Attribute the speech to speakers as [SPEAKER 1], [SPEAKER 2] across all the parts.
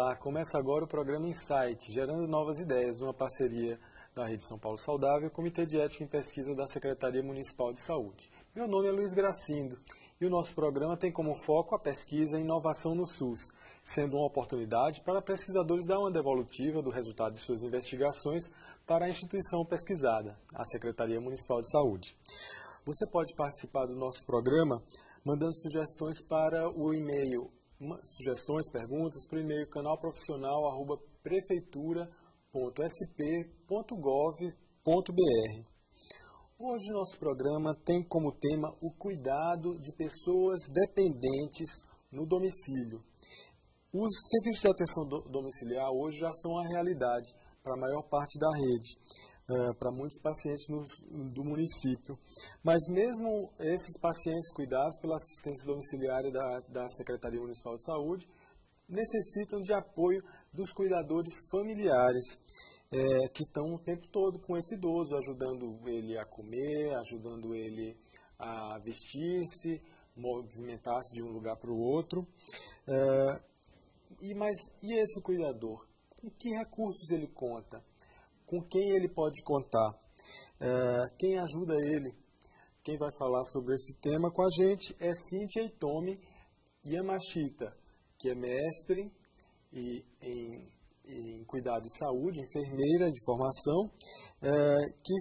[SPEAKER 1] Olá, começa agora o programa Insight, gerando novas ideias, uma parceria da Rede São Paulo Saudável e o Comitê de Ética em Pesquisa da Secretaria Municipal de Saúde. Meu nome é Luiz Gracindo e o nosso programa tem como foco a pesquisa e inovação no SUS, sendo uma oportunidade para pesquisadores dar uma devolutiva do resultado de suas investigações para a instituição pesquisada, a Secretaria Municipal de Saúde. Você pode participar do nosso programa mandando sugestões para o e-mail, perguntas para o e-mail canalprofissional@prefeitura.sp.gov.br. Hoje nosso programa tem como tema o cuidado de pessoas dependentes no domicílio. Os serviços de atenção domiciliar hoje já são a realidade para a maior parte da rede, para muitos pacientes do município. Mas mesmo esses pacientes cuidados pela assistência domiciliária da Secretaria Municipal de Saúde necessitam de apoio dos cuidadores familiares, que estão o tempo todo com esse idoso, ajudando ele a comer, ajudando ele a vestir-se, movimentar-se de um lugar para o outro. E esse cuidador? Com que recursos ele conta? Com quem ele pode contar? Quem ajuda ele? Quem vai falar sobre esse tema com a gente é Cíntia Itomi Yamashita, que é mestre em cuidado e saúde, enfermeira de formação, que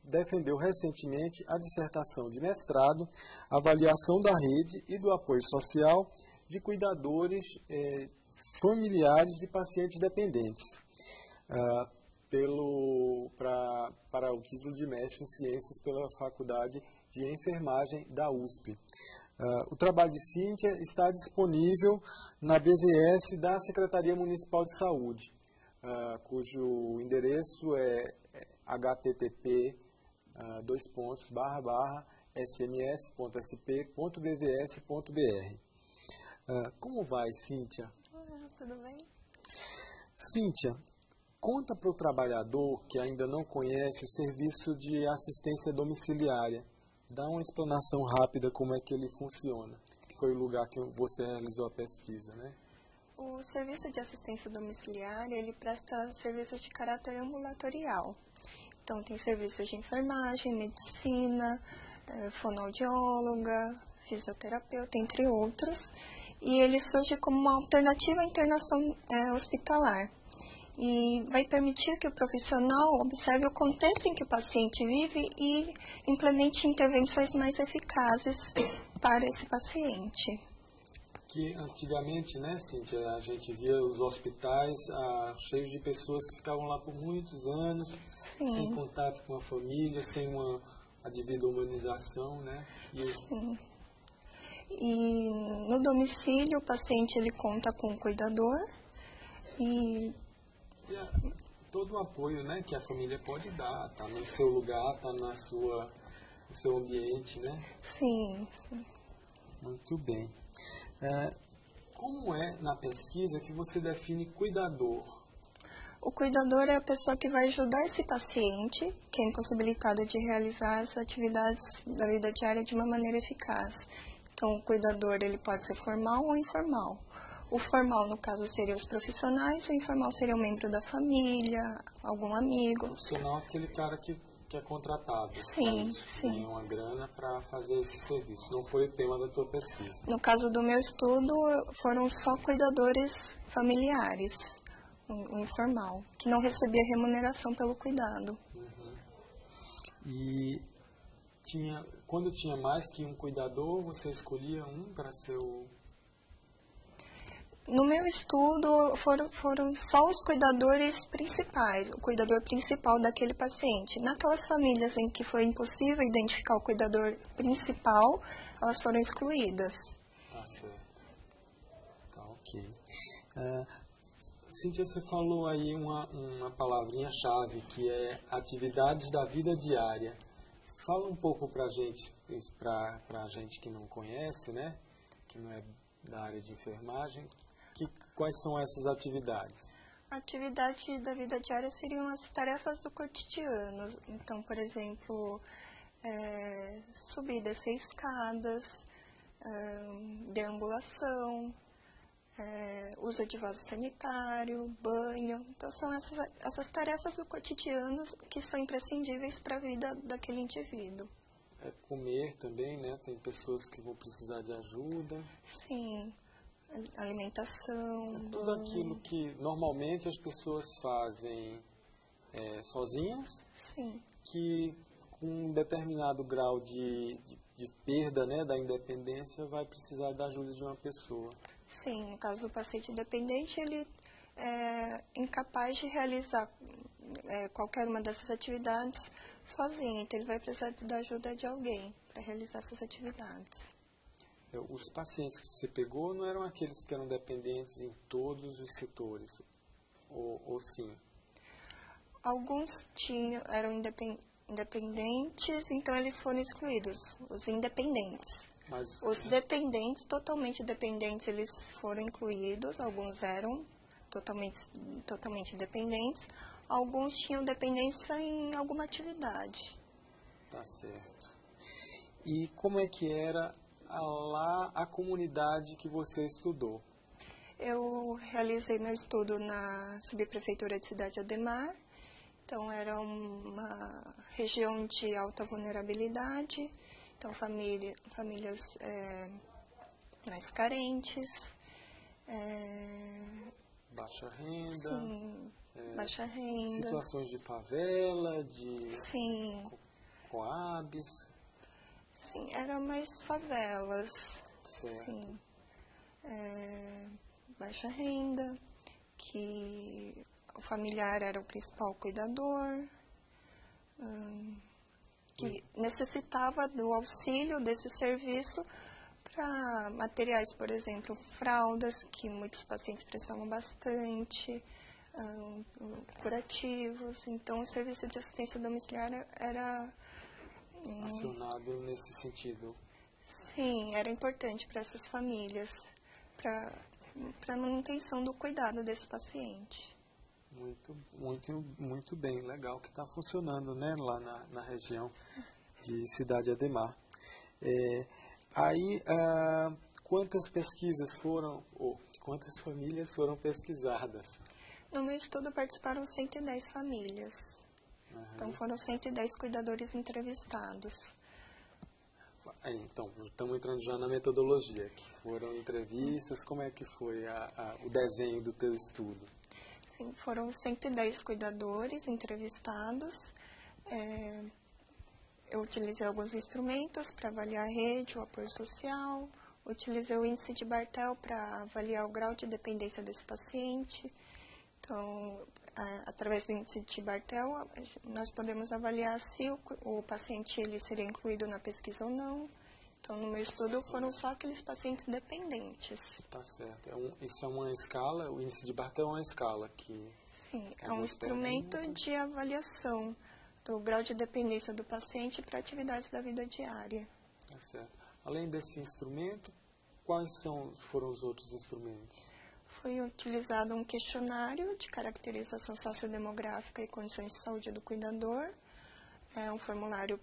[SPEAKER 1] defendeu recentemente a dissertação de mestrado, avaliação da rede e do apoio social de cuidadores familiares de pacientes dependentes, para o título de mestre em ciências pela Faculdade de Enfermagem da USP. O trabalho de Cíntia está disponível na BVS da Secretaria Municipal de Saúde, cujo endereço é http://sms.sp.bvs.br. Como vai, Cíntia?
[SPEAKER 2] Tudo bem?
[SPEAKER 1] Cíntia, conta para o trabalhador que ainda não conhece o serviço de assistência domiciliária. Dá uma explanação rápida como é que ele funciona, que foi o lugar que você realizou a pesquisa, né?
[SPEAKER 2] O serviço de assistência domiciliária, ele presta serviços de caráter ambulatorial. Então, tem serviços de enfermagem, medicina, fonoaudióloga, fisioterapeuta, entre outros. E ele surge como uma alternativa à internação hospitalar. E vai permitir que o profissional observe o contexto em que o paciente vive e implemente intervenções mais eficazes para esse paciente.
[SPEAKER 1] Que antigamente, né, Cíntia, a gente via os hospitais cheios de pessoas que ficavam lá por muitos anos,
[SPEAKER 2] Sim.
[SPEAKER 1] Sem contato com a família, sem a devida humanização, né?
[SPEAKER 2] Sim. E no domicílio o paciente ele conta com um cuidador e
[SPEAKER 1] todo o apoio, né, que a família pode dar, tá no seu lugar, tá no seu ambiente, né?
[SPEAKER 2] Sim, sim.
[SPEAKER 1] Muito bem. Como é na pesquisa que você define cuidador?
[SPEAKER 2] O cuidador é a pessoa que vai ajudar esse paciente, que é impossibilitado de realizar as atividades da vida diária de uma maneira eficaz. Então, o cuidador ele pode ser formal ou informal. O formal, no caso, seria os profissionais, o informal seria um membro da família, algum amigo.
[SPEAKER 1] O profissional é aquele cara que é contratado.
[SPEAKER 2] Sim, sim.
[SPEAKER 1] Tem uma grana para fazer esse serviço. Não foi o tema da tua pesquisa.
[SPEAKER 2] No caso do meu estudo, foram só cuidadores familiares, o informal, que não recebia remuneração pelo cuidado.
[SPEAKER 1] Uhum. E quando tinha mais que um cuidador, você escolhia um para ser o...
[SPEAKER 2] No meu estudo, foram só os cuidadores principais, o cuidador principal daquele paciente. Naquelas famílias em que foi impossível identificar o cuidador principal, elas foram excluídas.
[SPEAKER 1] Tá certo. Tá ok. Cíntia, você falou aí uma palavrinha-chave, que é atividades da vida diária. Fala um pouco para a gente que não conhece, né? Que não é da área de enfermagem. Quais são essas atividades?
[SPEAKER 2] A atividade da vida diária seriam as tarefas do cotidiano. Então, por exemplo, subir e descer escadas, deambulação, uso de vaso sanitário, banho. Então, são essas tarefas do cotidiano que são imprescindíveis para a vida daquele indivíduo.
[SPEAKER 1] Comer também, né? Tem pessoas que vão precisar de ajuda.
[SPEAKER 2] Sim, alimentação,
[SPEAKER 1] Tudo
[SPEAKER 2] banho.
[SPEAKER 1] aquilo que normalmente as pessoas fazem sozinhas,
[SPEAKER 2] Sim,
[SPEAKER 1] que com um determinado grau de perda, né, da independência, vai precisar da ajuda de uma pessoa.
[SPEAKER 2] sim. No caso do paciente dependente, ele é incapaz de realizar qualquer uma dessas atividades sozinho. Então, ele vai precisar da ajuda de alguém para realizar essas atividades.
[SPEAKER 1] Os pacientes que você pegou não eram aqueles que eram dependentes em todos os setores, ou sim?
[SPEAKER 2] Alguns eram independentes, então eles foram excluídos, os independentes.
[SPEAKER 1] Mas,
[SPEAKER 2] Os dependentes, totalmente dependentes, eles foram incluídos, alguns eram totalmente dependentes, alguns tinham dependência em alguma atividade.
[SPEAKER 1] tá certo. E como é que era lá a comunidade que você estudou?
[SPEAKER 2] Eu realizei meu estudo na subprefeitura de Cidade Ademar, então era uma região de alta vulnerabilidade, então famílias mais carentes,
[SPEAKER 1] Baixa renda?
[SPEAKER 2] sim, baixa renda.
[SPEAKER 1] Situações de favela, de
[SPEAKER 2] Sim,
[SPEAKER 1] coabs?
[SPEAKER 2] sim, eram mais favelas,
[SPEAKER 1] Certo.
[SPEAKER 2] sim. Baixa renda, que o familiar era o principal cuidador, que necessitava do auxílio desse serviço para materiais, por exemplo, fraldas, que muitos pacientes precisavam bastante, curativos. Então, o serviço de assistência domiciliar era...
[SPEAKER 1] Acionado nesse sentido.
[SPEAKER 2] Sim, era importante para essas famílias, para a manutenção do cuidado desse paciente.
[SPEAKER 1] Muito bem, legal que está funcionando, né, lá na região de Cidade Ademar. Quantas pesquisas quantas famílias foram pesquisadas?
[SPEAKER 2] No meu estudo participaram 110 famílias.
[SPEAKER 1] Uhum.
[SPEAKER 2] Então, foram 110 cuidadores entrevistados.
[SPEAKER 1] Então, estamos entrando já na metodologia, que foram entrevistas, como é que foi o desenho do teu estudo?
[SPEAKER 2] Sim, foram 110 cuidadores entrevistados. Eu utilizei alguns instrumentos para avaliar a rede, o apoio social, utilizei o índice de Bartel para avaliar o grau de dependência desse paciente. Então, através do índice de Bartel, nós podemos avaliar se o paciente ele seria incluído na pesquisa ou não. Então, no meu estudo, foram só aqueles pacientes dependentes.
[SPEAKER 1] Tá certo. Isso é uma escala, o índice de Bartel é uma escala que...
[SPEAKER 2] Sim, é um instrumento de avaliação do grau de dependência do paciente para atividades da vida diária.
[SPEAKER 1] Tá certo. Além desse instrumento, quais foram os outros instrumentos?
[SPEAKER 2] Foi utilizado um questionário de caracterização sociodemográfica e condições de saúde do cuidador, um formulário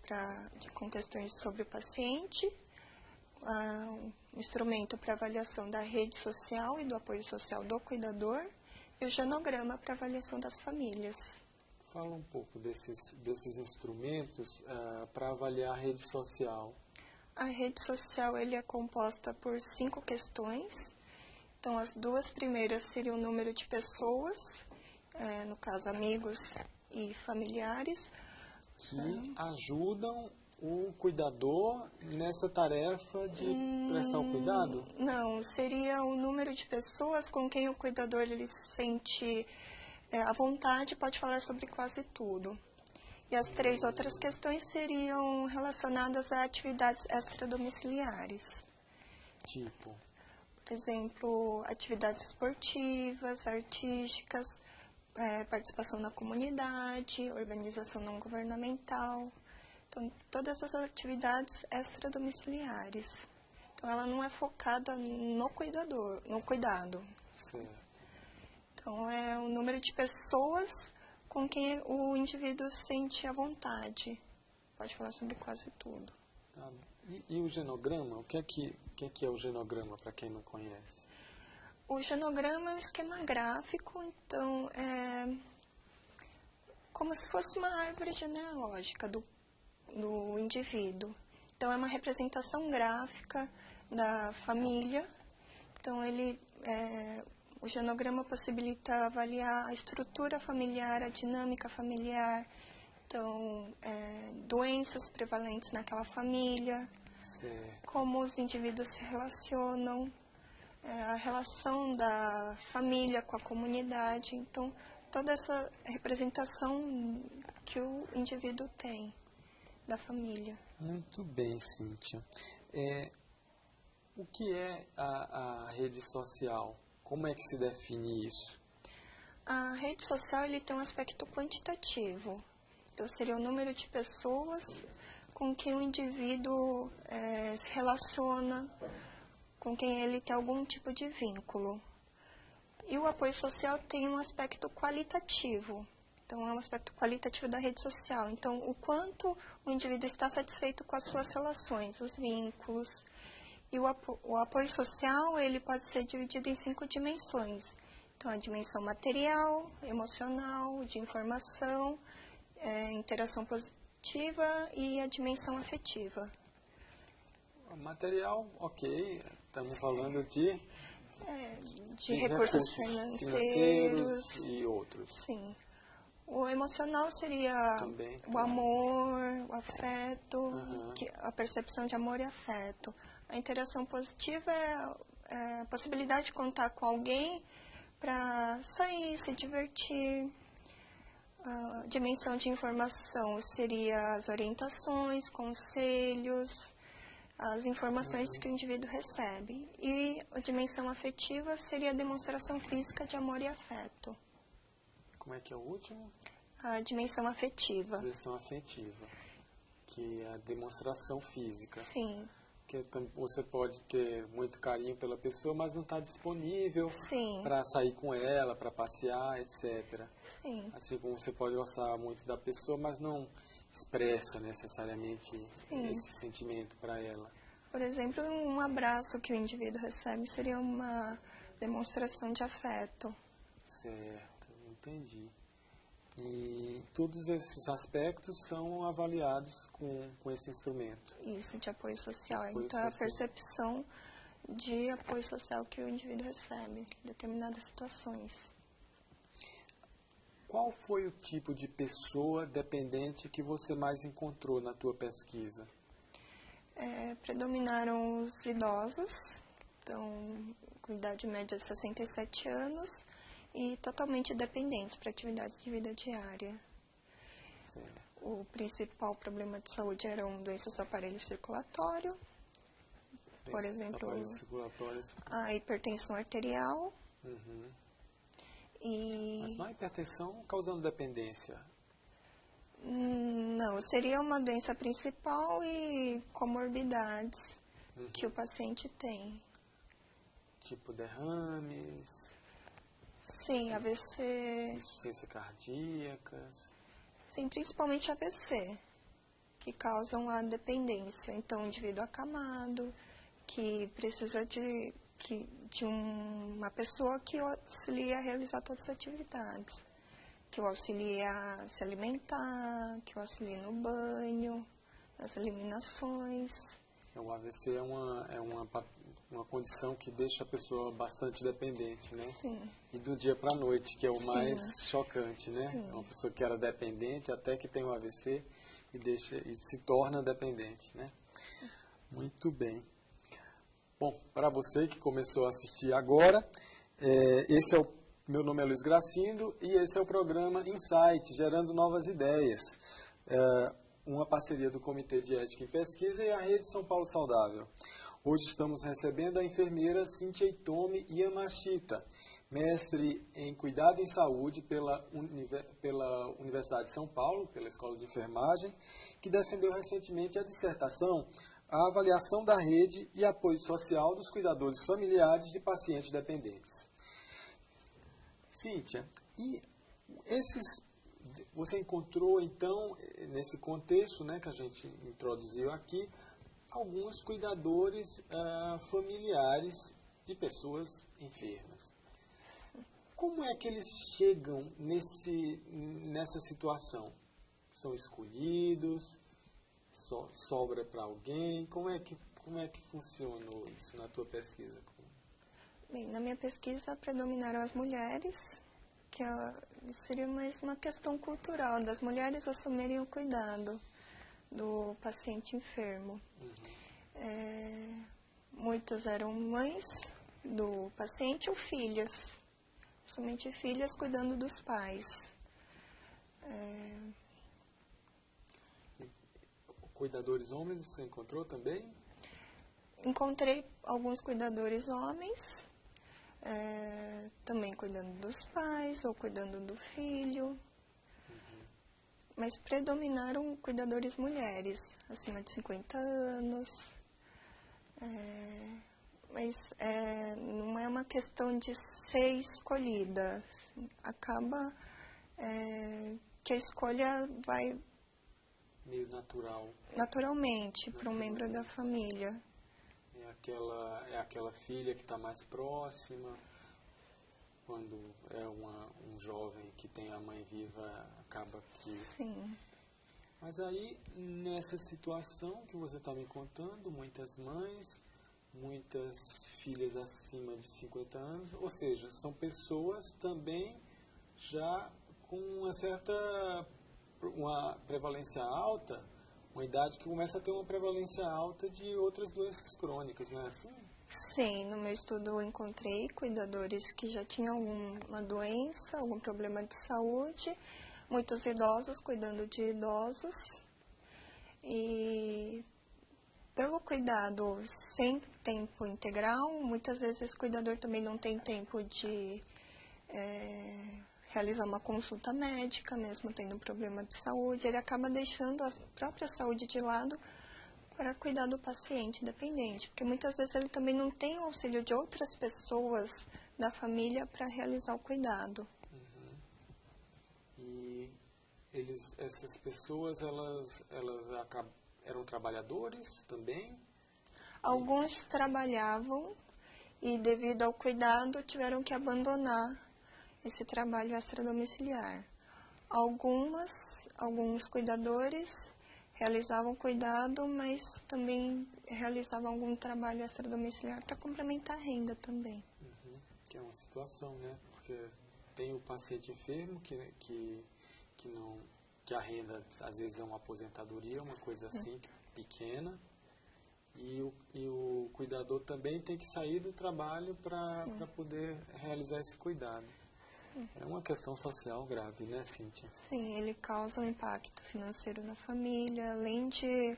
[SPEAKER 2] com questões sobre o paciente, um instrumento para avaliação da rede social e do apoio social do cuidador e o genograma para avaliação das famílias.
[SPEAKER 1] Fala um pouco desses instrumentos para avaliar a rede social.
[SPEAKER 2] A rede social ele é composta por 5 questões. Então, as 2 primeiras seriam o número de pessoas, no caso, amigos e familiares.
[SPEAKER 1] Que ajudam o cuidador nessa tarefa de prestar o cuidado?
[SPEAKER 2] Não, seria o número de pessoas com quem o cuidador ele se sente à vontade, pode falar sobre quase tudo. E as 3 outras questões seriam relacionadas a atividades extradomiciliares.
[SPEAKER 1] Tipo?
[SPEAKER 2] Por exemplo, atividades esportivas, artísticas, participação na comunidade, organização não governamental. Então, todas essas atividades extradomiciliares. Então, ela não é focada no cuidado.
[SPEAKER 1] Certo.
[SPEAKER 2] Então, é o número de pessoas com quem o indivíduo sente à vontade. Pode falar sobre quase tudo.
[SPEAKER 1] E o genograma? O que é o genograma, para quem não conhece?
[SPEAKER 2] O genograma é um esquema gráfico, então é como se fosse uma árvore genealógica do indivíduo. Então, é uma representação gráfica da família. Então, o genograma possibilita avaliar a estrutura familiar, a dinâmica familiar, então, doenças prevalentes naquela família,
[SPEAKER 1] Certo.
[SPEAKER 2] como os indivíduos se relacionam, a relação da família com a comunidade. Então, toda essa representação que o indivíduo tem da família.
[SPEAKER 1] Muito bem, Cíntia. O que é a rede social? Como é que se define isso?
[SPEAKER 2] A rede social ele tem um aspecto quantitativo. Então, seria o número de pessoas com quem o indivíduo se relaciona, com quem ele tem algum tipo de vínculo. E o apoio social tem um aspecto qualitativo. Então, é um aspecto qualitativo da rede social. Então, o quanto o indivíduo está satisfeito com as suas relações, os vínculos. E o apoio social, ele pode ser dividido em 5 dimensões. Então, a dimensão material, emocional, de informação, interação positiva e a dimensão afetiva.
[SPEAKER 1] Material, ok. Estamos falando de
[SPEAKER 2] Recursos financeiros
[SPEAKER 1] e outros.
[SPEAKER 2] Sim. O emocional seria
[SPEAKER 1] Também.
[SPEAKER 2] O amor, o afeto, a percepção de amor e afeto. A interação positiva é a possibilidade de contar com alguém para sair, se divertir. A dimensão de informação seria as orientações, conselhos, as informações que o indivíduo recebe. E a dimensão afetiva seria a demonstração física de amor e afeto.
[SPEAKER 1] Como é que é o último?
[SPEAKER 2] A dimensão afetiva.
[SPEAKER 1] A dimensão afetiva, que é a demonstração física.
[SPEAKER 2] Sim.
[SPEAKER 1] Que você pode ter muito carinho pela pessoa, mas não está disponível para sair com ela, para passear, etc.
[SPEAKER 2] Sim.
[SPEAKER 1] Assim como você pode gostar muito da pessoa, mas não expressa necessariamente esse sentimento para ela.
[SPEAKER 2] Por exemplo, um abraço que o indivíduo recebe seria uma demonstração de afeto.
[SPEAKER 1] Certo, entendi. E todos esses aspectos são avaliados com esse instrumento.
[SPEAKER 2] Isso, de apoio social.
[SPEAKER 1] Apoio
[SPEAKER 2] então,
[SPEAKER 1] social.
[SPEAKER 2] A percepção de apoio social que o indivíduo recebe em determinadas situações.
[SPEAKER 1] Qual foi o tipo de pessoa dependente que você mais encontrou na tua pesquisa?
[SPEAKER 2] Predominaram os idosos, então, com idade média de 67 anos, e totalmente dependentes para atividades de vida diária.
[SPEAKER 1] Certo.
[SPEAKER 2] O principal problema de saúde eram doenças do aparelho circulatório, por exemplo, a hipertensão arterial.
[SPEAKER 1] Mas não a hipertensão causando dependência?
[SPEAKER 2] Não, seria uma doença principal e comorbidades que o paciente tem.
[SPEAKER 1] Tipo derrames?
[SPEAKER 2] Sim, AVC.
[SPEAKER 1] Insuficiência cardíacas?
[SPEAKER 2] Sim, principalmente AVC, que causam a dependência. Então, o indivíduo acamado, que precisa de uma pessoa que o auxilie a realizar todas as atividades. Que o auxilie a se alimentar, que o auxilie no banho, nas eliminações.
[SPEAKER 1] O AVC é uma condição que deixa a pessoa bastante dependente, né?
[SPEAKER 2] Sim.
[SPEAKER 1] E do dia para a noite, que é o mais chocante, né?
[SPEAKER 2] Sim.
[SPEAKER 1] É uma pessoa que era dependente até que tem um AVC e se torna dependente, né? Muito bem. Bom, para você que começou a assistir agora, meu nome é Luiz Gracindo e esse é o programa Insight, Gerando Novas Ideias. Uma parceria do Comitê de Ética em Pesquisa e a Rede São Paulo Saudável. Hoje estamos recebendo a enfermeira Cíntia Itomi Yamashita, mestre em Cuidado em Saúde pela Universidade de São Paulo, pela Escola de Enfermagem, que defendeu recentemente a dissertação A Avaliação da Rede e Apoio Social dos Cuidadores Familiares de Pacientes Dependentes. Cíntia, e você encontrou, então, nesse contexto, né, que a gente introduziu aqui, alguns cuidadores familiares de pessoas enfermas. Como é que eles chegam nessa situação? São escolhidos? Sobra para alguém? Como é que funcionou isso na tua pesquisa?
[SPEAKER 2] Bem, na minha pesquisa predominaram as mulheres, que seria mais uma questão cultural, das mulheres assumirem o cuidado do paciente enfermo. Muitos eram mães do paciente ou filhas, somente filhas cuidando dos pais.
[SPEAKER 1] Cuidadores homens você encontrou também?
[SPEAKER 2] Encontrei alguns cuidadores homens, também cuidando dos pais ou cuidando do filho, mas predominaram cuidadores mulheres, acima de 50 anos. Mas não é uma questão de ser escolhida, acaba que a escolha vai
[SPEAKER 1] meio natural.
[SPEAKER 2] Naturalmente para um membro da família.
[SPEAKER 1] É aquela filha que está mais próxima, quando é um jovem que tem a mãe viva, acaba que...
[SPEAKER 2] Sim.
[SPEAKER 1] Mas aí, nessa situação que você está me contando, muitas mães, muitas filhas acima de 50 anos, ou seja, são pessoas também já com uma prevalência alta, uma idade que começa a ter uma prevalência alta de outras doenças crônicas, não é assim?
[SPEAKER 2] Sim, no meu estudo eu encontrei cuidadores que já tinham alguma doença, algum problema de saúde, muitos idosos cuidando de idosos, e pelo cuidado sem tempo integral, muitas vezes esse cuidador também não tem tempo de realizar uma consulta médica, mesmo tendo um problema de saúde, ele acaba deixando a própria saúde de lado para cuidar do paciente dependente, porque muitas vezes ele também não tem o auxílio de outras pessoas da família para realizar o cuidado.
[SPEAKER 1] E essas pessoas, elas eram trabalhadores também?
[SPEAKER 2] Alguns trabalhavam e, devido ao cuidado, tiveram que abandonar esse trabalho extradomiciliar. Alguns cuidadores realizavam cuidado, mas também realizavam algum trabalho extradomiciliar para complementar a renda também.
[SPEAKER 1] Que é uma situação, né? Porque tem o paciente enfermo que a renda às vezes é uma aposentadoria, uma coisa assim pequena, e o cuidador também tem que sair do trabalho para poder realizar esse cuidado. É uma questão social grave, né, Cíntia?
[SPEAKER 2] Sim, ele causa um impacto financeiro na família, além de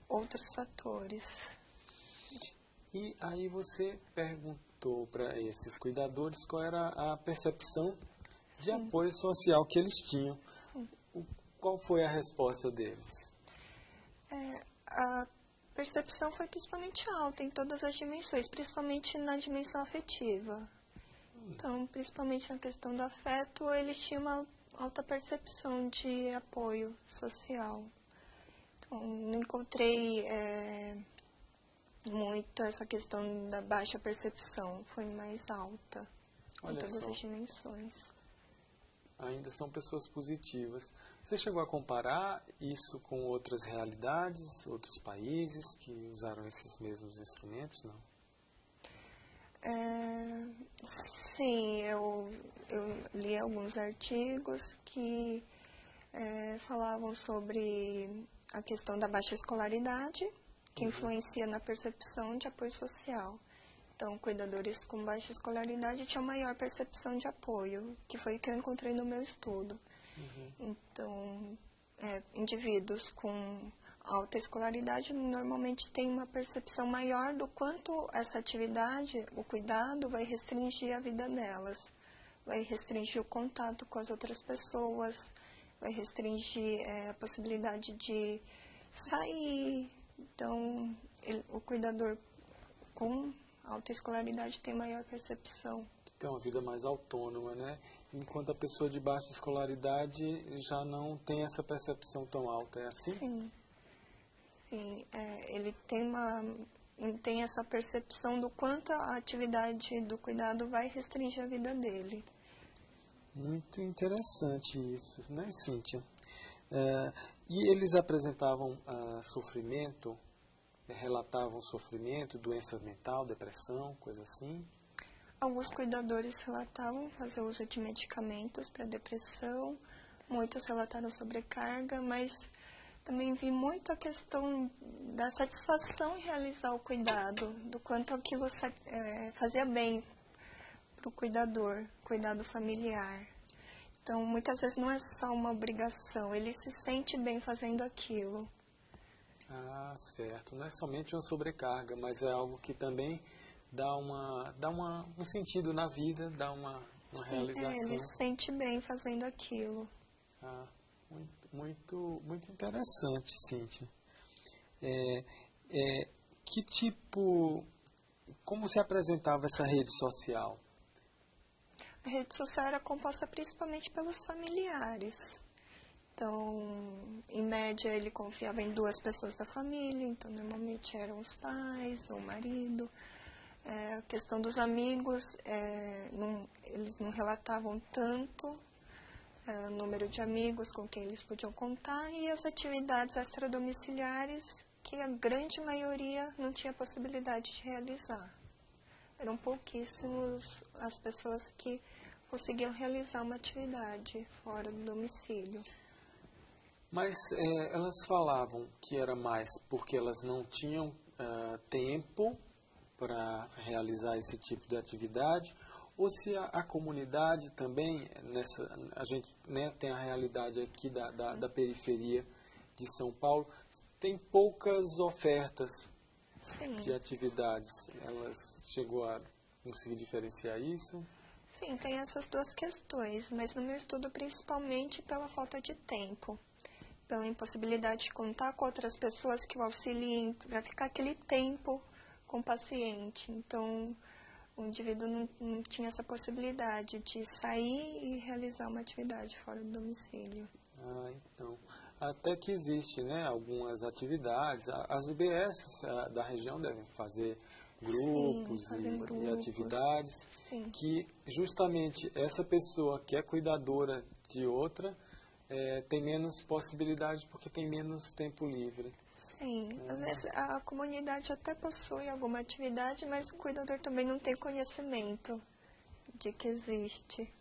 [SPEAKER 2] outros fatores.
[SPEAKER 1] E aí você perguntou para esses cuidadores qual era a percepção de apoio social que eles tinham. Qual foi a resposta deles?
[SPEAKER 2] A percepção foi principalmente alta em todas as dimensões, principalmente na dimensão afetiva. Então, principalmente na questão do afeto, eles tinham uma alta percepção de apoio social. Então, não encontrei muito essa questão da baixa percepção, foi mais alta em todas as dimensões.
[SPEAKER 1] Ainda são pessoas positivas. Você chegou a comparar isso com outras realidades, outros países que usaram esses mesmos instrumentos, não?
[SPEAKER 2] Sim, eu li alguns artigos que falavam sobre a questão da baixa escolaridade, que influencia na percepção de apoio social. Então, cuidadores com baixa escolaridade tinham maior percepção de apoio, que foi o que eu encontrei no meu estudo. Então, indivíduos com alta escolaridade normalmente têm uma percepção maior do quanto essa atividade, o cuidado, vai restringir a vida delas. Vai restringir o contato com as outras pessoas, vai restringir a possibilidade de sair. Então, o cuidador com alta escolaridade tem maior percepção.
[SPEAKER 1] Tem uma vida mais autônoma, né? Enquanto a pessoa de baixa escolaridade já não tem essa percepção tão alta, é assim?
[SPEAKER 2] Sim. Sim, ele tem uma tem essa percepção do quanto a atividade do cuidado vai restringir a vida dele.
[SPEAKER 1] Muito interessante isso, né, Cíntia? E eles apresentavam sofrimento, relatavam sofrimento, doença mental, depressão, coisa assim?
[SPEAKER 2] Alguns cuidadores relatavam fazer uso de medicamentos para depressão, muitos relataram sobrecarga, mas também vi muito a questão da satisfação em realizar o cuidado, do quanto aquilo fazia bem para o cuidador, cuidado familiar. Então, muitas vezes não é só uma obrigação, ele se sente bem fazendo aquilo.
[SPEAKER 1] Ah, certo. Não é somente uma sobrecarga, mas é algo que também dá um sentido na vida, dá uma
[SPEAKER 2] Sim,
[SPEAKER 1] realização.
[SPEAKER 2] Ele se sente bem fazendo aquilo.
[SPEAKER 1] Ah, muito interessante, Cíntia. Que tipo, como se apresentava essa rede social?
[SPEAKER 2] A rede social era composta principalmente pelos familiares. Então, em média, ele confiava em 2 pessoas da família, então normalmente eram os pais ou o marido. A questão dos amigos, eles não relatavam tanto o número de amigos com quem eles podiam contar, e as atividades extradomiciliares, que a grande maioria não tinha possibilidade de realizar. Eram pouquíssimos as pessoas que conseguiam realizar uma atividade fora do domicílio.
[SPEAKER 1] Mas elas falavam que era mais porque elas não tinham tempo para realizar esse tipo de atividade, ou se a comunidade também, a gente, né, tem a realidade aqui da periferia de São Paulo, tem poucas ofertas
[SPEAKER 2] Sim.
[SPEAKER 1] de atividades. Elas chegou a conseguir diferenciar isso?
[SPEAKER 2] Sim, tem essas 2 questões, mas no meu estudo principalmente pela falta de tempo, pela impossibilidade de contar com outras pessoas que o auxiliem para ficar aquele tempo com o paciente. Então, o indivíduo não tinha essa possibilidade de sair e realizar uma atividade fora do domicílio.
[SPEAKER 1] Ah, então. Até que existe, né, algumas atividades. As UBS da região devem fazer grupos, e atividades.
[SPEAKER 2] Sim.
[SPEAKER 1] Que justamente essa pessoa que é cuidadora de outra tem menos possibilidade porque tem menos tempo livre.
[SPEAKER 2] Sim, às vezes a comunidade até possui alguma atividade, mas o cuidador também não tem conhecimento de que existe.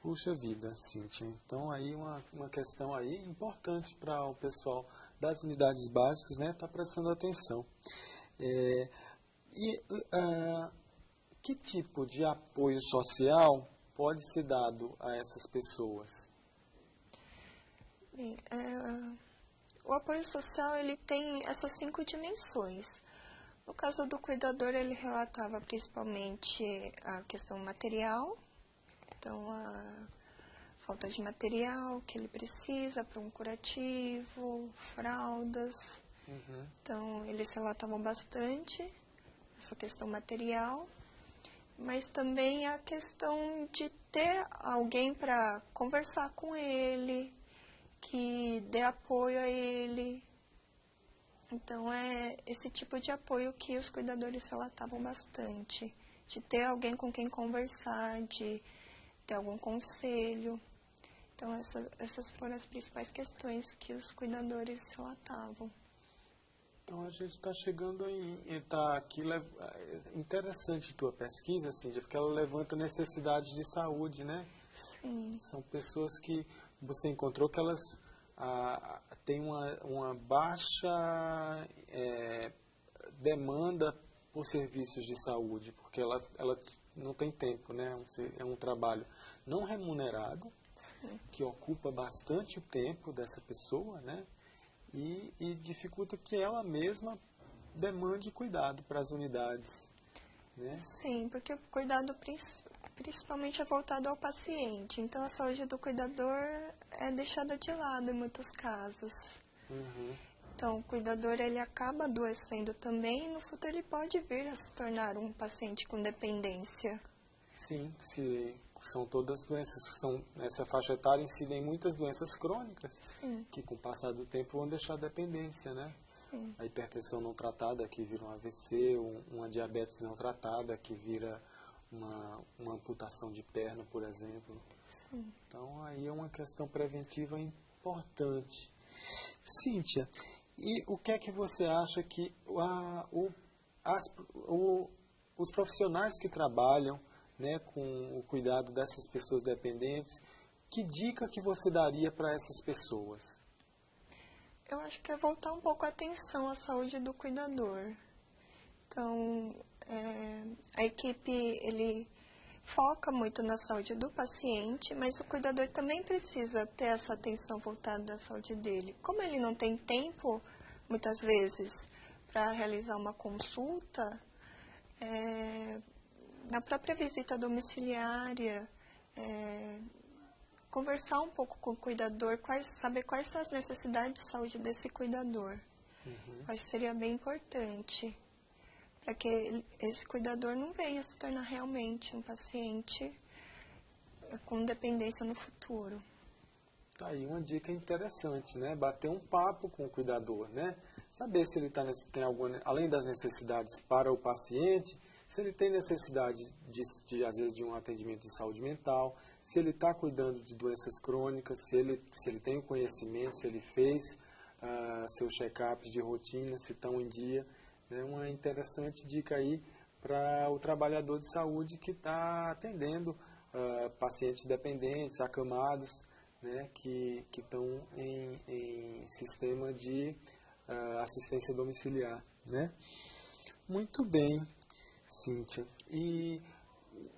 [SPEAKER 1] Puxa vida, Cíntia. Então aí uma questão aí importante para o pessoal das unidades básicas, né, tá prestando atenção. Que tipo de apoio social pode ser dado a essas pessoas?
[SPEAKER 2] Bem, o apoio social ele tem essas 5 dimensões. No caso do cuidador, ele relatava principalmente a questão material, então a falta de material que ele precisa para um curativo, fraldas.
[SPEAKER 1] Uhum.
[SPEAKER 2] Então, eles relatavam bastante essa questão material, mas também a questão de ter alguém para conversar com ele, que dê apoio a ele. Então, é esse tipo de apoio que os cuidadores relatavam bastante, de ter alguém com quem conversar, de ter algum conselho. Então, essas foram as principais questões que os cuidadores relatavam.
[SPEAKER 1] Então, a gente está chegando tá aqui, interessante a tua pesquisa, Cíntia, porque ela levanta necessidades de saúde, né?
[SPEAKER 2] Sim.
[SPEAKER 1] São pessoas que você encontrou que elas têm uma baixa demanda por serviços de saúde, porque ela não tem tempo, né? É um trabalho não remunerado,
[SPEAKER 2] Sim.
[SPEAKER 1] que ocupa bastante o tempo dessa pessoa, né? E dificulta que ela mesma demande cuidado para as unidades, né?
[SPEAKER 2] Sim, porque o cuidado principalmente é voltado ao paciente. Então, a saúde do cuidador é deixada de lado em muitos casos.
[SPEAKER 1] Uhum.
[SPEAKER 2] Então, o cuidador ele acaba adoecendo também e no futuro ele pode vir a se tornar um paciente com dependência.
[SPEAKER 1] Sim, se são todas doenças, essa faixa etária incide em muitas doenças crônicas,
[SPEAKER 2] Sim.
[SPEAKER 1] que com o passar do tempo vão deixar dependência, né?
[SPEAKER 2] Sim.
[SPEAKER 1] A hipertensão não tratada, que vira um AVC, uma diabetes não tratada, que vira uma amputação de perna, por exemplo.
[SPEAKER 2] Sim.
[SPEAKER 1] Então, aí é uma questão preventiva importante. Cíntia, e o que é que você acha que os profissionais que trabalham, né, com o cuidado dessas pessoas dependentes, que dica que você daria para essas pessoas?
[SPEAKER 2] Eu acho que é voltar um pouco a atenção à saúde do cuidador. Então, a equipe, ele foca muito na saúde do paciente, mas o cuidador também precisa ter essa atenção voltada à saúde dele. Como ele não tem tempo, muitas vezes, para realizar uma consulta, na própria visita domiciliária, conversar um pouco com o cuidador, saber quais são as necessidades de saúde desse cuidador. Acho que seria bem importante, para que esse cuidador não venha se tornar realmente um paciente com dependência no futuro.
[SPEAKER 1] Tá aí uma dica interessante, né? Bater um papo com o cuidador, né? Saber se ele tem alguma, além das necessidades para o paciente, se ele tem necessidade às vezes, de um atendimento de saúde mental, se ele está cuidando de doenças crônicas, se ele tem o conhecimento, se ele fez seus check-ups de rotina, se estão em dia. É uma interessante dica aí para o trabalhador de saúde que está atendendo pacientes dependentes, acamados, né, que estão em sistema de assistência domiciliar, né? Muito bem, Cíntia. E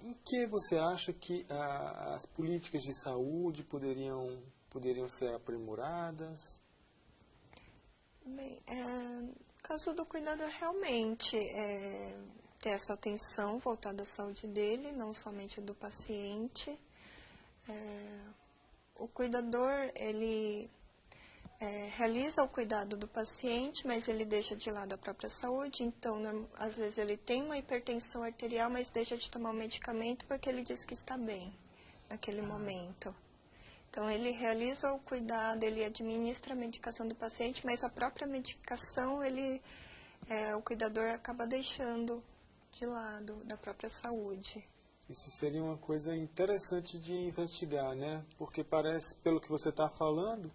[SPEAKER 1] em que você acha que as políticas de saúde poderiam ser aprimoradas?
[SPEAKER 2] Bem, no caso do cuidador, realmente ter essa atenção voltada à saúde dele, não somente do paciente. O cuidador, ele realiza o cuidado do paciente, mas ele deixa de lado a própria saúde. Então, às vezes ele tem uma hipertensão arterial, mas deixa de tomar o medicamento porque ele diz que está bem naquele momento. Então, ele realiza o cuidado, ele administra a medicação do paciente, mas a própria medicação, o cuidador acaba deixando de lado da própria saúde.
[SPEAKER 1] Isso seria uma coisa interessante de investigar, né? Porque parece, pelo que você está falando,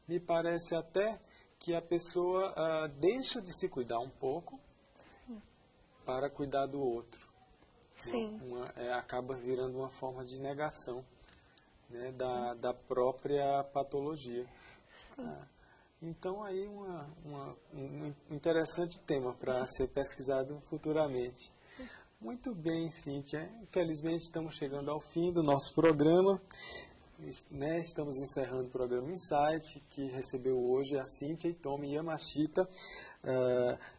[SPEAKER 1] me parece até que a pessoa deixa de se cuidar um pouco para cuidar do outro.
[SPEAKER 2] Sim.
[SPEAKER 1] Acaba virando uma forma de negação, né, da própria patologia. Então, aí um interessante tema para ser pesquisado futuramente. Muito bem, Cíntia. Infelizmente, estamos chegando ao fim do nosso programa. Né, estamos encerrando o programa Insight, que recebeu hoje a Cíntia Hitomi Yamashita,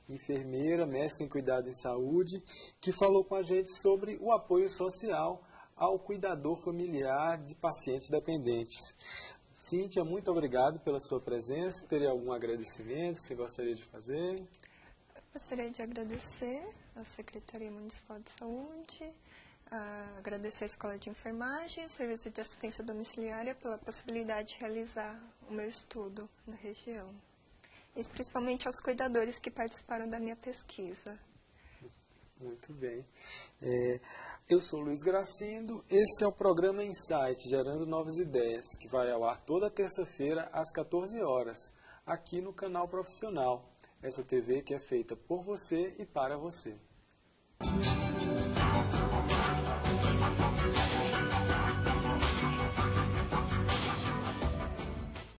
[SPEAKER 1] enfermeira, mestre em cuidado em saúde, que falou com a gente sobre o apoio social ao cuidador familiar de pacientes dependentes. Cíntia, muito obrigado pela sua presença. Teria algum agradecimento que você gostaria de fazer?
[SPEAKER 2] Gostaria de agradecer à Secretaria Municipal de Saúde, agradecer à Escola de Enfermagem, Serviço de Assistência Domiciliária pela possibilidade de realizar o meu estudo na região. E principalmente aos cuidadores que participaram da minha pesquisa.
[SPEAKER 1] Muito bem. Eu sou Luiz Gracindo, esse é o programa Insight, Gerando Novas Ideias, que vai ao ar toda terça-feira às 14 horas, aqui no canal Profissional. Essa TV que é feita por você e para você.